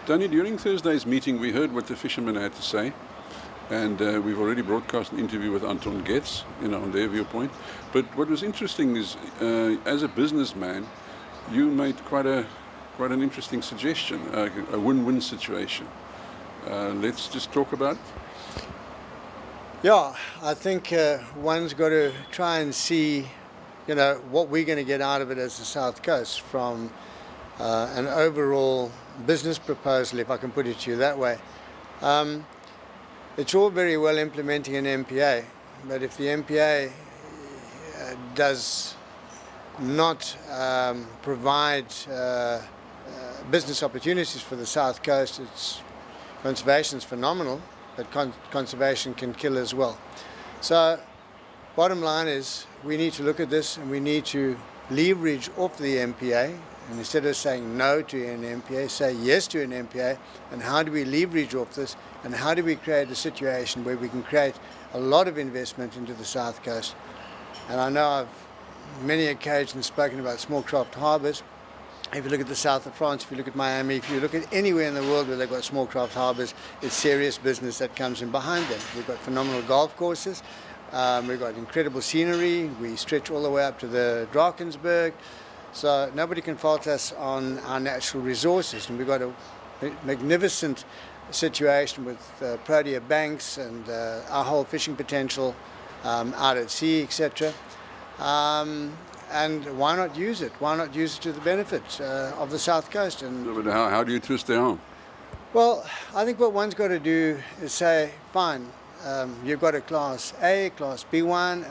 Tony, during Thursday's meeting, we heard what the fishermen had to say, and we've already broadcast an interview with Anton Getz, on their viewpoint. But what was interesting is, as a businessman, you made quite an interesting suggestion, a win-win situation. Let's just talk about it. Yeah, I think one's got to try and see, what we're going to get out of it as the South Coast from an overall business proposal, if I can put it to you that way. It's all very well implementing an MPA, but if the MPA does not provide business opportunities for the South Coast, conservation is phenomenal, but conservation can kill as well. So bottom line is we need to look at this and we need to leverage off the MPA, and instead of saying no to an MPA, say yes to an MPA. And how do we leverage off this, and how do we create a situation where we can create a lot of investment into the South Coast? And I know I've many occasions spoken about small craft harbours. If you look at the south of France, if you look at Miami, if you look at anywhere in the world where they've got small craft harbours, it's serious business that comes in behind them. We've got phenomenal golf courses, we've got incredible scenery, we stretch all the way up to the Drakensberg, so nobody can fault us on our natural resources. And we've got a magnificent situation with Protea banks and our whole fishing potential out at sea, etc. And why not use it? Why not use it to the benefit of the South Coast? And But how do you twist their arm? well, I think what one's got to do is say, fine, you've got a Class A, Class B1,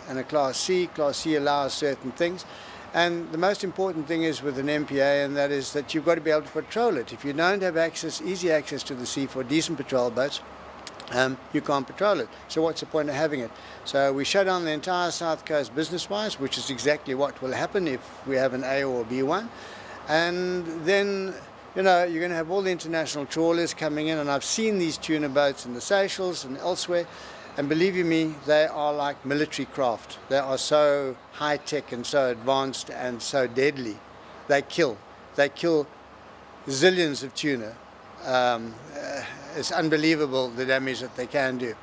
and a Class C. Class C allows certain things. And the most important thing is with an MPA, and that is that you've got to be able to patrol it. If you don't have easy access to the sea for decent patrol boats, you can't patrol it. So what's the point of having it? So we shut down the entire South Coast business-wise, which is exactly what will happen if we have an A or a B1. And then, you're going to have all the international trawlers coming in, and I've seen these tuna boats in the Seychelles and elsewhere, and believe you me, they are like military craft. They are so high-tech and so advanced and so deadly. They kill zillions of tuna. It's unbelievable the damage that they can do.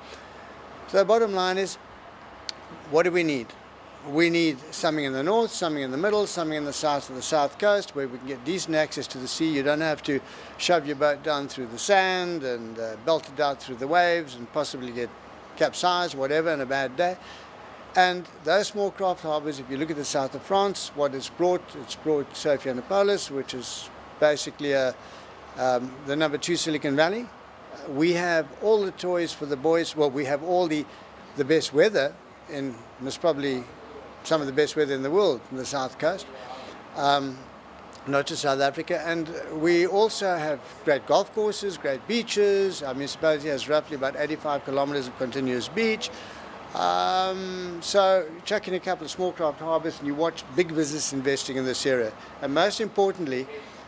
So the bottom line is, what do we need? We need something in the north, something in the middle, something in the south of the South Coast where we can get decent access to the sea. You don't have to shove your boat down through the sand and belt it out through the waves and possibly get capsized, whatever, on a bad day. And those small craft harbours, if you look at the south of France, it's brought Sophianopolis, which is basically the number 2 Silicon Valley. We have all the toys for the boys. Well, we have all the best weather, and most probably some of the best weather in the world from the South Coast, not just South Africa. And we also have great golf courses, great beaches. Our municipality has roughly about 85 kilometres of continuous beach. So chuck in a couple of small craft harbours and you watch big business investing in this area. And most importantly,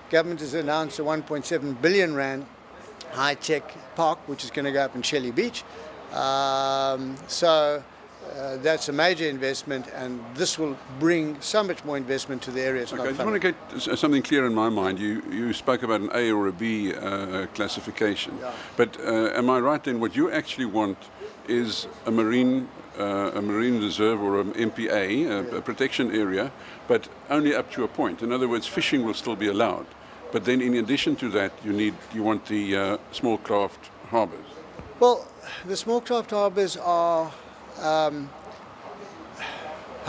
government has announced a 1.7 billion rand high-tech park, which is going to go up in Shelley Beach. That's a major investment, and this will bring so much more investment to the area. Okay, I just want to get something clear in my mind. You spoke about an A or a B classification, yeah. But am I right then? What you actually want is a marine reserve or an MPA, a protection area, but only up to a point. In other words, fishing will still be allowed. But then, in addition to that, you want the small craft harbours. Well, the small craft harbours are, how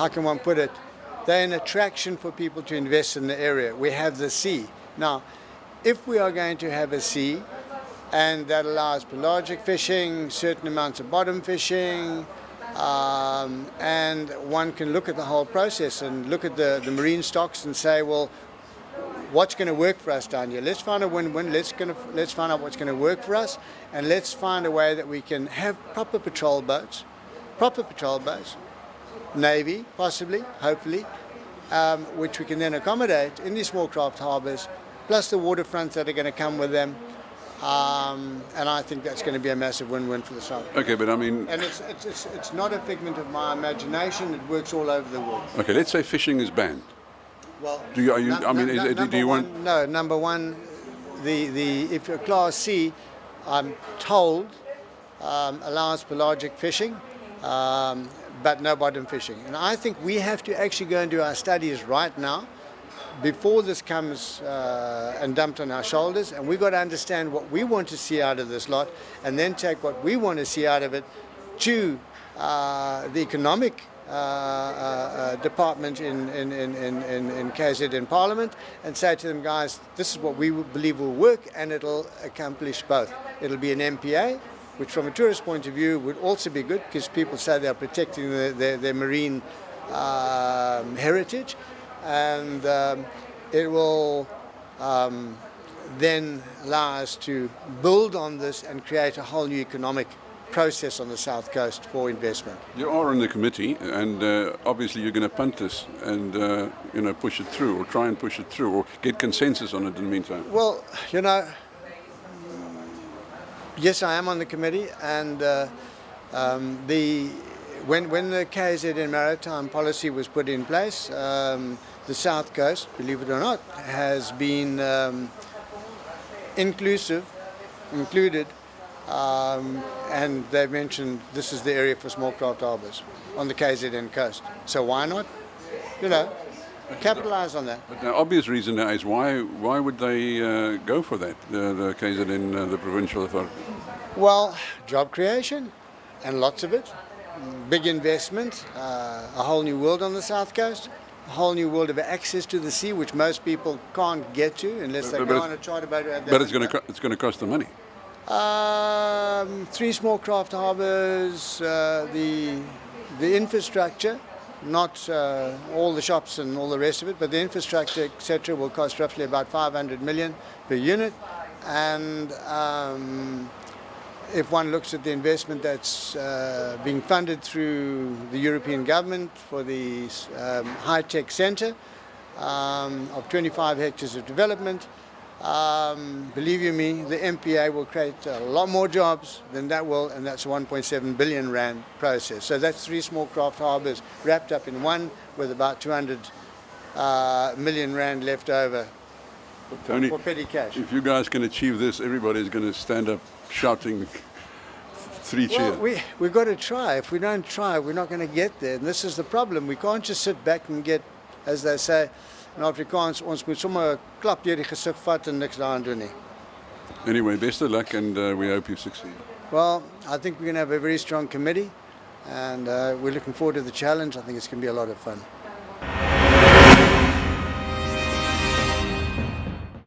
can one put it? They're an attraction for people to invest in the area. We have the sea. Now, if we are going to have a sea, and that allows pelagic fishing, certain amounts of bottom fishing, and one can look at the whole process and look at the marine stocks and say, well, what's going to work for us down here? Let's find a win-win. Let's find out what's going to work for us, and let's find a way that we can have proper patrol boats, Navy possibly, hopefully, which we can then accommodate in these small craft harbours, plus the waterfronts that are going to come with them. And I think that's going to be a massive win-win for the South. Okay, but I mean... And it's not a figment of my imagination. It works all over the world. Okay, let's say fishing is banned. Well, do you want? No, number one, if a Class C, I'm told, allows pelagic fishing, but no bottom fishing. And I think we have to actually go and do our studies right now before this comes and dumped on our shoulders, and we've got to understand what we want to see out of this lot, and then take what we want to see out of it to the economic department in KZN Parliament, and say to them, guys, this is what we believe will work, and it'll accomplish both. It'll be an MPA, which from a tourist point of view would also be good, because people say they're protecting their marine heritage, and it will then allow us to build on this and create a whole new economic process on the South Coast for investment. You are on the committee, and obviously you're going to punt this and push it through, or try and push it through, or get consensus on it in the meantime. Well, yes, I am on the committee, and when the KZN maritime policy was put in place, the South Coast, believe it or not, has been included, and they've mentioned this is the area for small craft harbours on the KZN coast. So why not, capitalize on that? But the obvious reason now is why would they go for that, the KZN, the provincial authority? Well, job creation, and lots of it. Big investment, a whole new world on the South Coast, a whole new world of access to the sea, which most people can't get to unless they go on a charter boat. But it's going to cost them money. 3 small craft harbours, the infrastructure, not all the shops and all the rest of it, but the infrastructure, etc., will cost roughly about 500 million per unit. And if one looks at the investment that's being funded through the European government for the high-tech centre of 25 hectares of development, believe you me, the MPA will create a lot more jobs than that will, and that's a 1.7 billion rand process. So that's 3 small craft harbours wrapped up in one, with about 200 million rand left over Tony, for petty cash. If you guys can achieve this, everybody's going to stand up shouting 3 cheers. Well, we've got to try. If we don't try, we're not going to get there. And this is the problem. We can't just sit back and get, as they say in Afrikaans, ons moet sommer 'n klap deur die gesig vat en niks daaraan doen nie. Anyway, best of luck, and we hope you succeed. Well, I think we're going to have a very strong committee, and we're looking forward to the challenge. I think it's going to be a lot of fun.